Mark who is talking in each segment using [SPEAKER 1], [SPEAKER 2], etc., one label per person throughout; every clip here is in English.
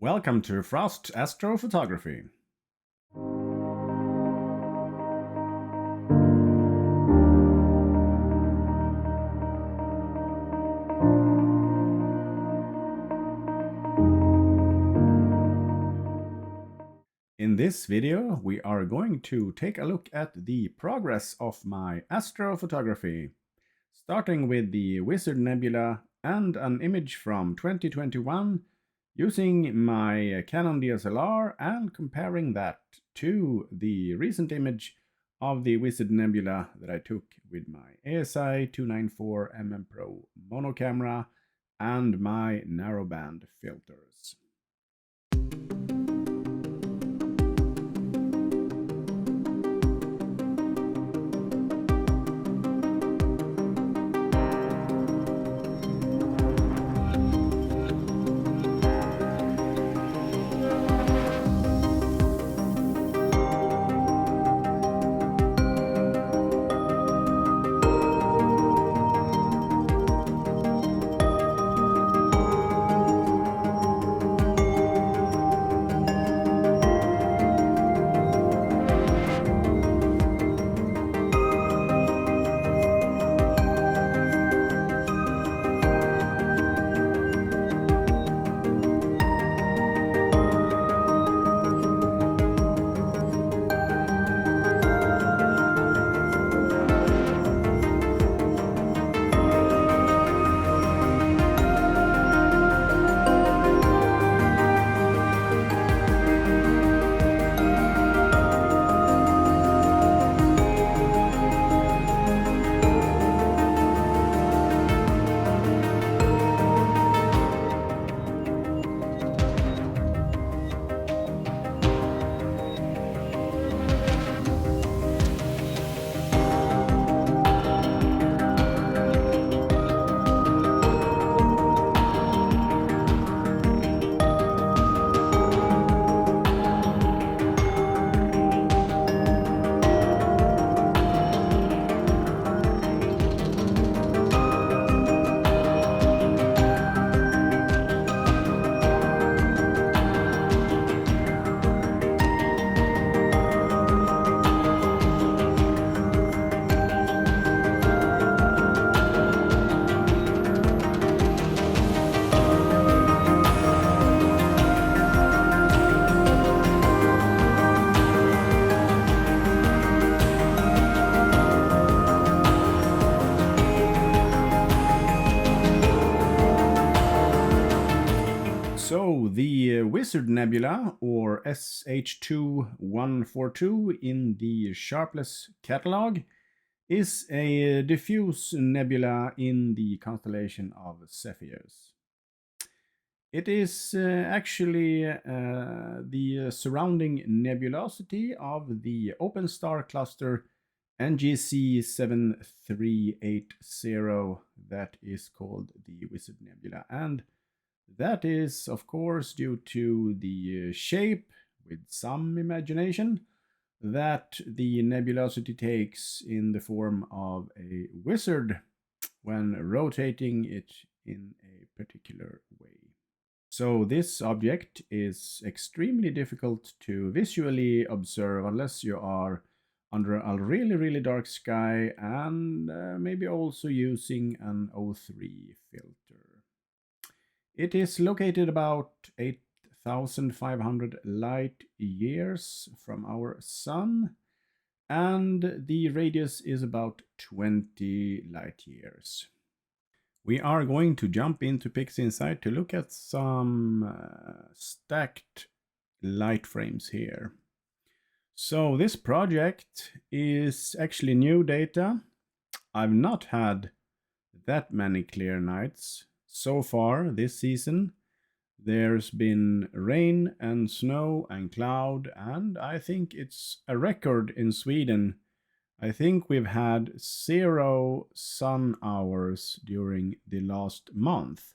[SPEAKER 1] Welcome to Frost Astrophotography. In this video, we are going to take a look at the progress of my astrophotography, starting with the Wizard Nebula and an image from 2021 using my Canon DSLR and comparing that to the recent image of the Wizard Nebula that I took with my ASI 294mm Pro mono camera and my narrowband filters. So the Wizard Nebula, or SH2142 in the Sharpless catalog, is a diffuse nebula in the constellation of Cepheus. It is actually the surrounding nebulosity of the open star cluster NGC 7380 that is called the Wizard Nebula, and that is, of course, due to the shape, with some imagination, that the nebulosity takes in the form of a wizard when rotating it in a particular way. So this object is extremely difficult to visually observe unless you are under a really dark sky and maybe also using an O3 filter. It is located about 8,500 light years from our sun, and the radius is about 20 light years. We are going to jump into PixInsight to look at some stacked light frames here. So this project is actually new data. I've not had that many clear nights so far this season. There's been rain and snow and cloud, and I think it's a record in Sweden. I think we've had 0 sun hours during the last month,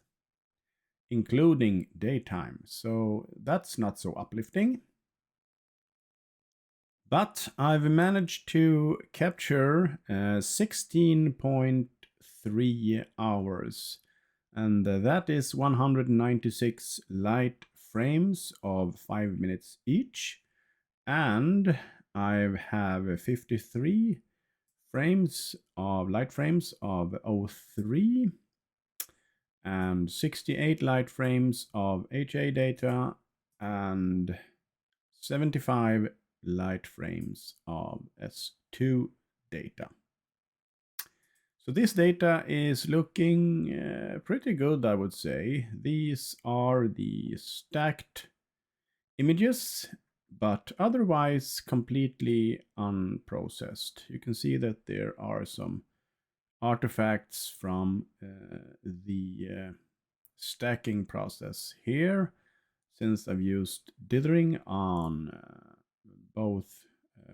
[SPEAKER 1] including daytime, so that's not so uplifting. But I've managed to capture 16.3 hours, and that is 196 light frames of 5 minutes each, and I have 53 frames of light frames of 03 and 68 light frames of HA data and 75 light frames of S2 data. So this data is looking pretty good, I would say. These are the stacked images, but otherwise completely unprocessed. You can see that there are some artifacts from the stacking process here, since I've used dithering on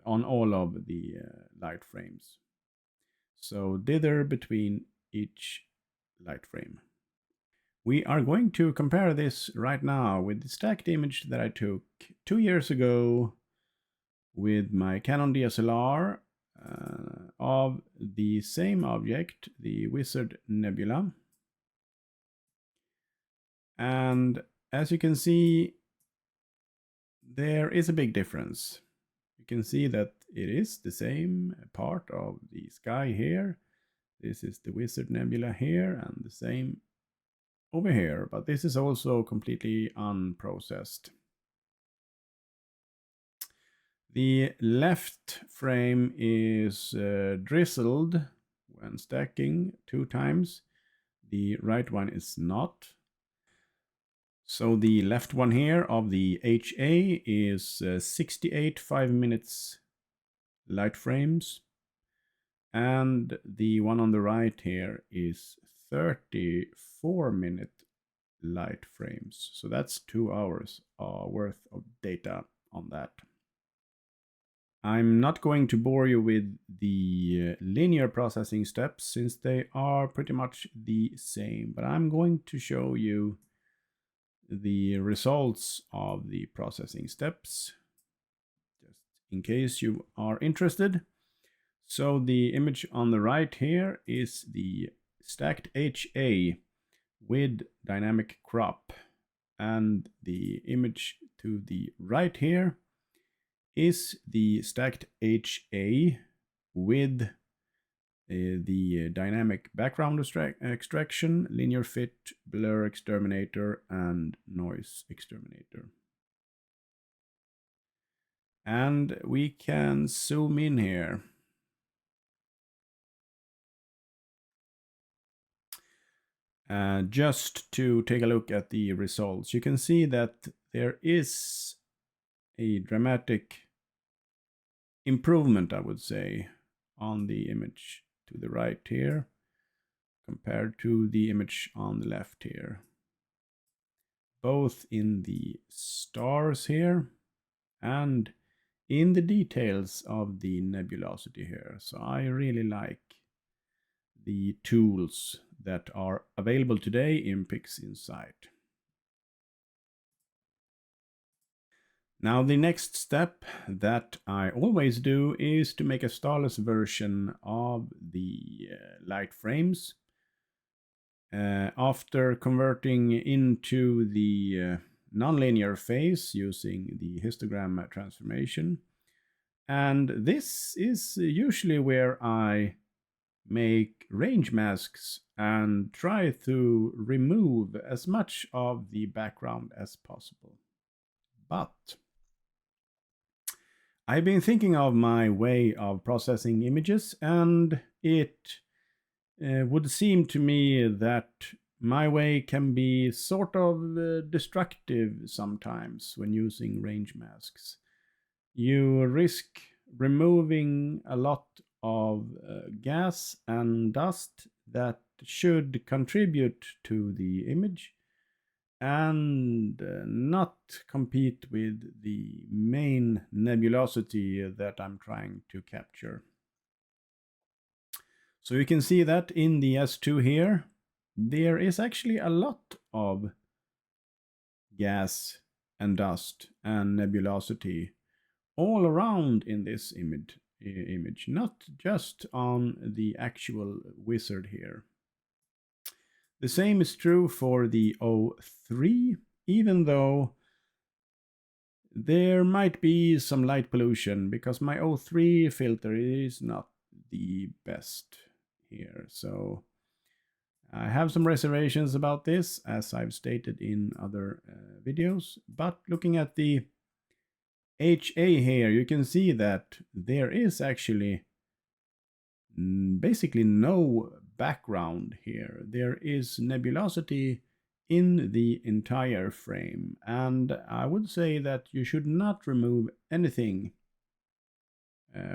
[SPEAKER 1] on all of the light frames. So dither between each light frame. We are going to compare this right now with the stacked image that I took 2 years ago with my Canon DSLR of the same object, the Wizard Nebula. And as you can see, there is a big difference. You can see that it is the same part of the sky here. This is the Wizard Nebula here, and the same over here, but this is also completely unprocessed. The left frame is drizzled when stacking 2 times. The right one is not. So the left one here of the HA is 68 5 minutes light frames, and the one on the right here is 34-minute light frames. So that's 2 hours worth of data on that. I'm not going to bore you with the linear processing steps, since they are pretty much the same, but I'm going to show you the results of the processing steps, just in case you are interested. So the image on the right here is the stacked HA with dynamic crop, and the image to the right here is the stacked HA with the dynamic background extraction, linear fit, blur exterminator, and noise exterminator. And we can zoom in here. Just to take a look at the results, you can see that there is a dramatic improvement, I would say, on the image to the right here compared to the image on the left here, both in the stars here and in the details of the nebulosity here. So I really like the tools that are available today in PixInsight. Now the next step that I always do is to make a starless version of the light frames after converting into the nonlinear phase using the histogram transformation. And this is usually where I make range masks and try to remove as much of the background as possible. But I've been thinking of my way of processing images, and it would seem to me that my way can be sort of destructive sometimes when using range masks. You risk removing a lot of gas and dust that should contribute to the image and not compete with the main nebulosity that I'm trying to capture. So you can see that in the S2 here, there is actually a lot of gas and dust and nebulosity all around in this image, not just on the actual wizard here. The same is true for the O3, even though there might be some light pollution because my O3 filter is not the best here. So I have some reservations about this, as I've stated in other videos. But looking at the HA here, you can see that there is actually basically no background here. There is nebulosity in the entire frame, and I would say that you should not remove anything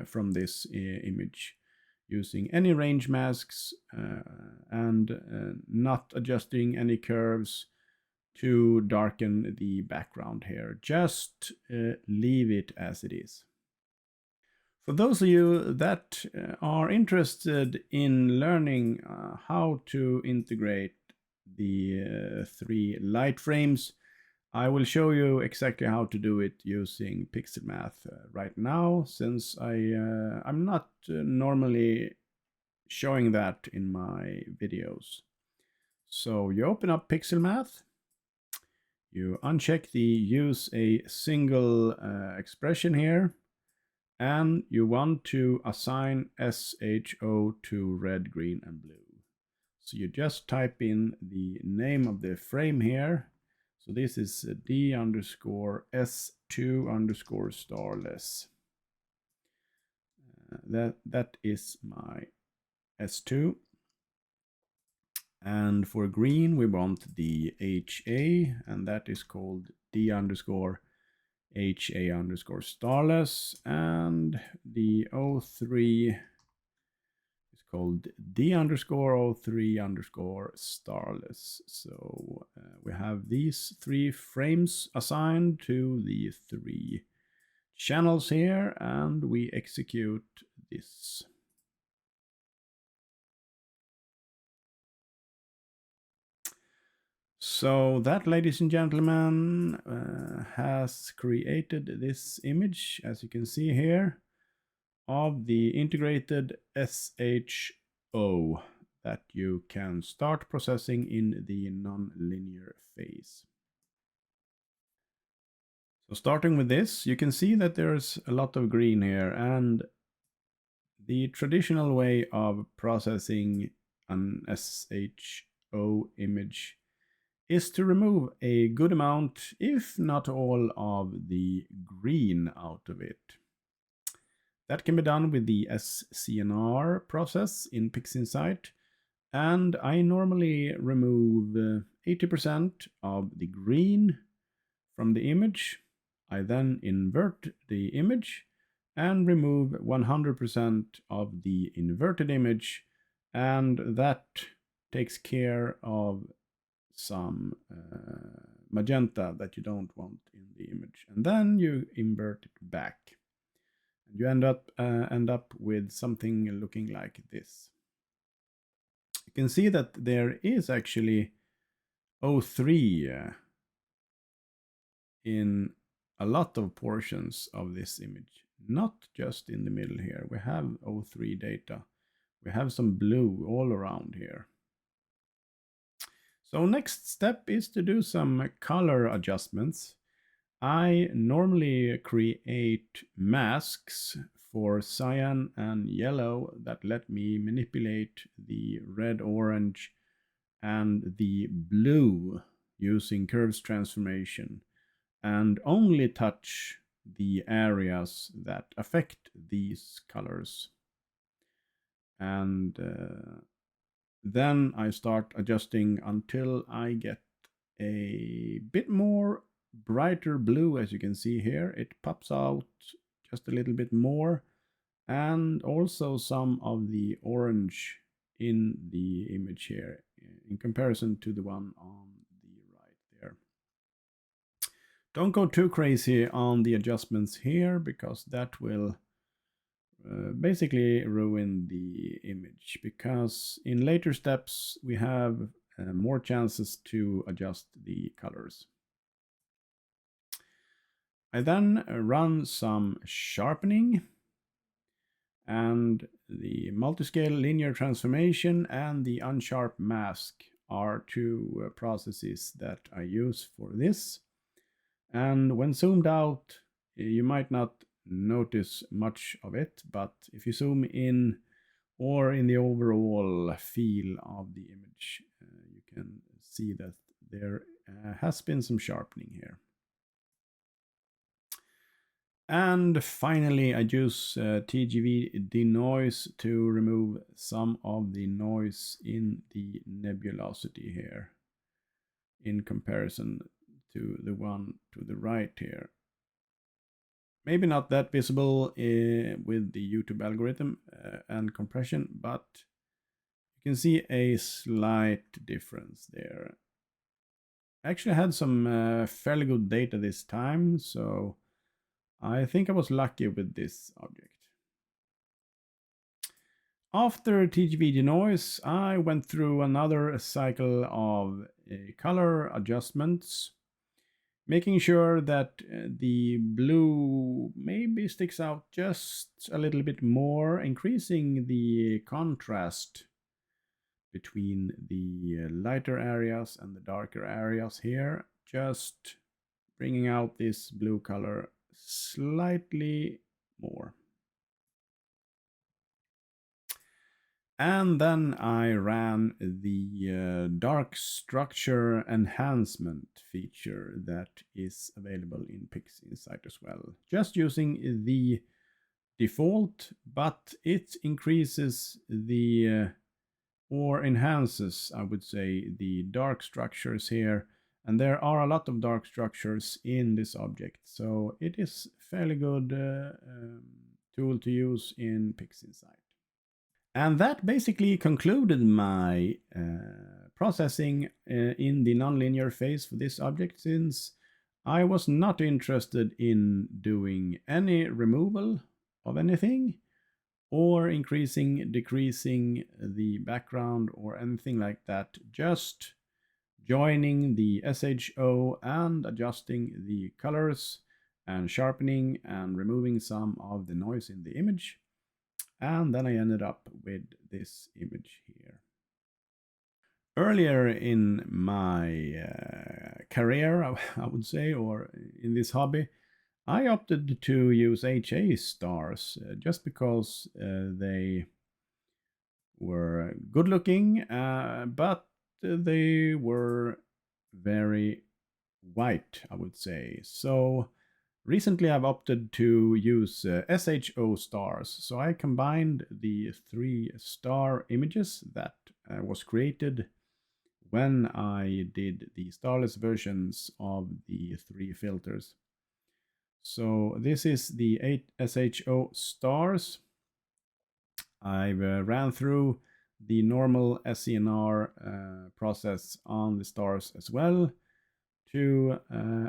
[SPEAKER 1] from this image using any range masks and not adjusting any curves to darken the background here. Just leave it as it is. For those of you that are interested in learning how to integrate the 3 light frames, I will show you exactly how to do it using pixel math right now, since I'm not normally showing that in my videos. So you open up pixel math, you uncheck the use a single expression here, and you want to assign SHO to red, green, and blue. So you just type in the name of the frame here. So this is D_S2_starless. That is my S2. And for green, we want the HA, and that is called D_HA_starless, and the O3 is called D_O3_starless. So we have these 3 frames assigned to the 3 channels here, and we execute this. So that, ladies and gentlemen, has created this image, as you can see here, of the integrated SHO that you can start processing in the nonlinear phase. So starting with this, you can see that there's a lot of green here, and the traditional way of processing an SHO image is to remove a good amount, if not all, of the green out of it. That can be done with the SCNR process in PixInsight, and I normally remove 80% of the green from the image. I then invert the image and remove 100% of the inverted image, and that takes care of some magenta that you don't want in the image, and then you invert it back, and you end up with something looking like this. You can see that there is actually O3 in a lot of portions of this image, not just in the middle here. We have O3 data. We have some blue all around here. So next step is to do some color adjustments. I normally create masks for cyan and yellow that let me manipulate the red, orange, and the blue using curves transformation, and only touch the areas that affect these colors. And then I start adjusting until I get a bit more brighter blue. As you can see here, it pops out just a little bit more, and also some of the orange in the image here in comparison to the one on the right there. Don't go too crazy on the adjustments here, because that will basically ruin the image, because in later steps we have more chances to adjust the colors. I then run some sharpening, and the multiscale linear transformation and the unsharp mask are 2 processes that I use for this. And when zoomed out, you might not notice much of it, but if you zoom in or in the overall feel of the image, you can see that there has been some sharpening here. And finally, I use TGV denoise to remove some of the noise in the nebulosity here in comparison to the one to the right here. Maybe not that visible with the YouTube algorithm and compression, but you can see a slight difference there. I actually had some fairly good data this time, so I think I was lucky with this object. After TGV denoise, I went through another cycle of color adjustments, making sure that the blue maybe sticks out just a little bit more, increasing the contrast between the lighter areas and the darker areas here, just bringing out this blue color slightly more. And then I ran the dark structure enhancement feature that is available in PixInsight as well. Just using the default, but it increases the, or enhances, I would say, the dark structures here. And there are a lot of dark structures in this object, so it is fairly good tool to use in PixInsight. And that basically concluded my processing in the nonlinear phase for this object, since I was not interested in doing any removal of anything or increasing, decreasing the background or anything like that. Just joining the SHO and adjusting the colors and sharpening and removing some of the noise in the image. And then I ended up with this image here. Earlier in my career, I would say, or in this hobby, I opted to use HA stars just because they were good looking, but they were very white, I would say. So recently I've opted to use SHO stars. So I combined the 3 star images that was created when I did the starless versions of the 3 filters. So this is the 8 SHO stars. I've ran through the normal SCNR process on the stars as well to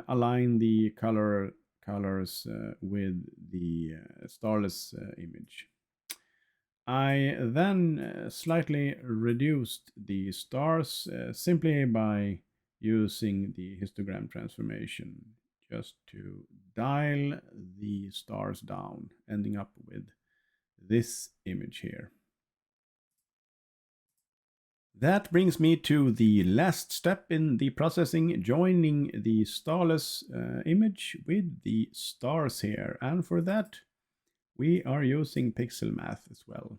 [SPEAKER 1] align the colors with the starless image. I then slightly reduced the stars simply by using the histogram transformation, just to dial the stars down, ending up with this image here. That brings me to the last step in the processing, joining the starless image with the stars here. And for that, we are using pixel math as well.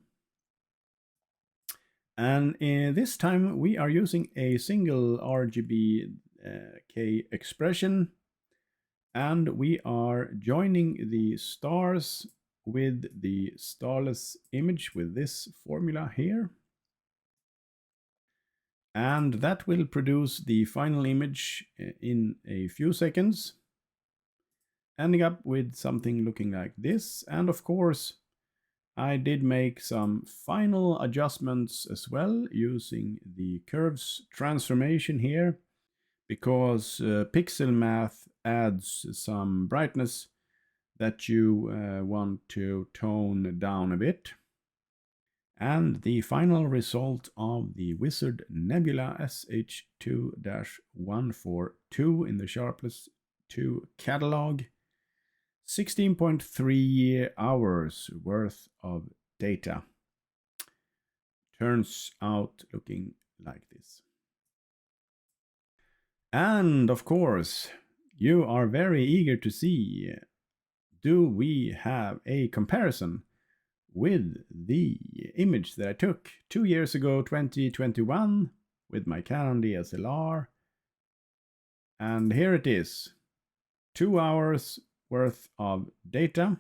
[SPEAKER 1] And this time we are using a single RGB K expression, and we are joining the stars with the starless image with this formula here. And that will produce the final image in a few seconds, ending up with something looking like this. And of course, I did make some final adjustments as well using the curves transformation here, because pixel math adds some brightness that you want to tone down a bit. And the final result of the Wizard Nebula SH2-142 in the Sharpless 2 catalog, 16.3 hours worth of data. Turns out looking like this. And of course, you are very eager to see, do we have a comparison with the image that I took 2 years ago, 2021, with my Canon DSLR. And here it is, 2 hours worth of data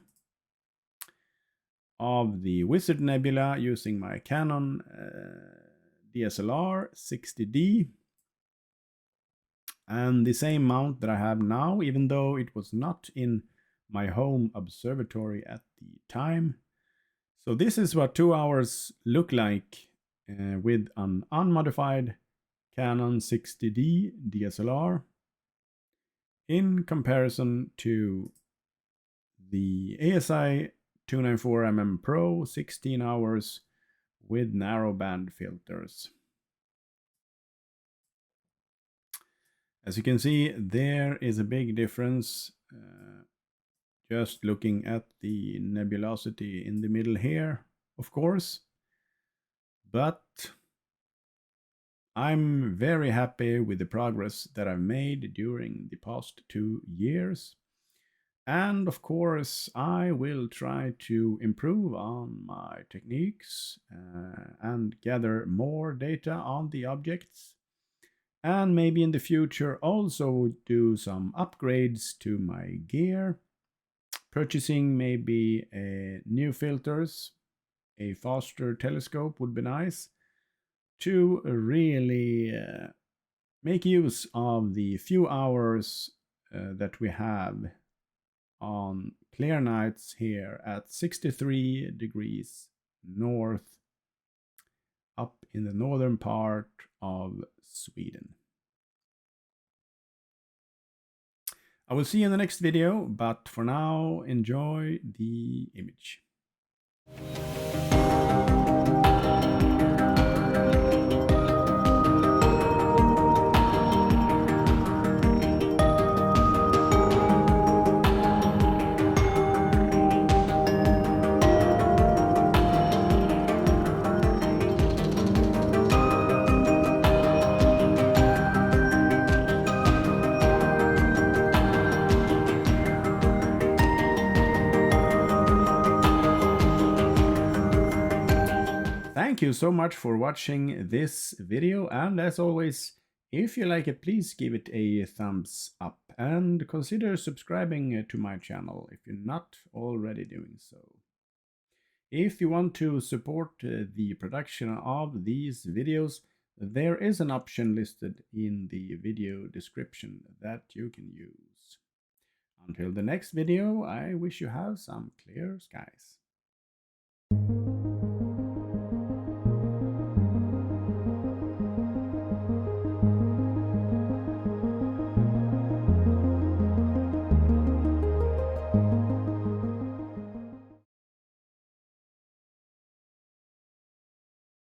[SPEAKER 1] of the Wizard Nebula using my Canon DSLR 60D, and the same mount that I have now, even though it was not in my home observatory at the time. So this is what 2 hours look like with an unmodified Canon 60D DSLR in comparison to the ASI 294mm Pro 16 hours with narrowband filters. As you can see, there is a big difference just looking at the nebulosity in the middle here, of course. But I'm very happy with the progress that I've made during the past 2 years. And of course, I will try to improve on my techniques and gather more data on the objects. And maybe in the future also do some upgrades to my gear. Purchasing maybe new filters, a faster telescope would be nice to really make use of the few hours that we have on clear nights here at 63 degrees north up in the northern part of Sweden. I will see you in the next video, but for now, enjoy the image. Thank you so much for watching this video, and as always, if you like it, please give it a thumbs up and consider subscribing to my channel if you're not already doing so. If you want to support the production of these videos, there is an option listed in the video description that you can use. Until the next video, I wish you have some clear skies.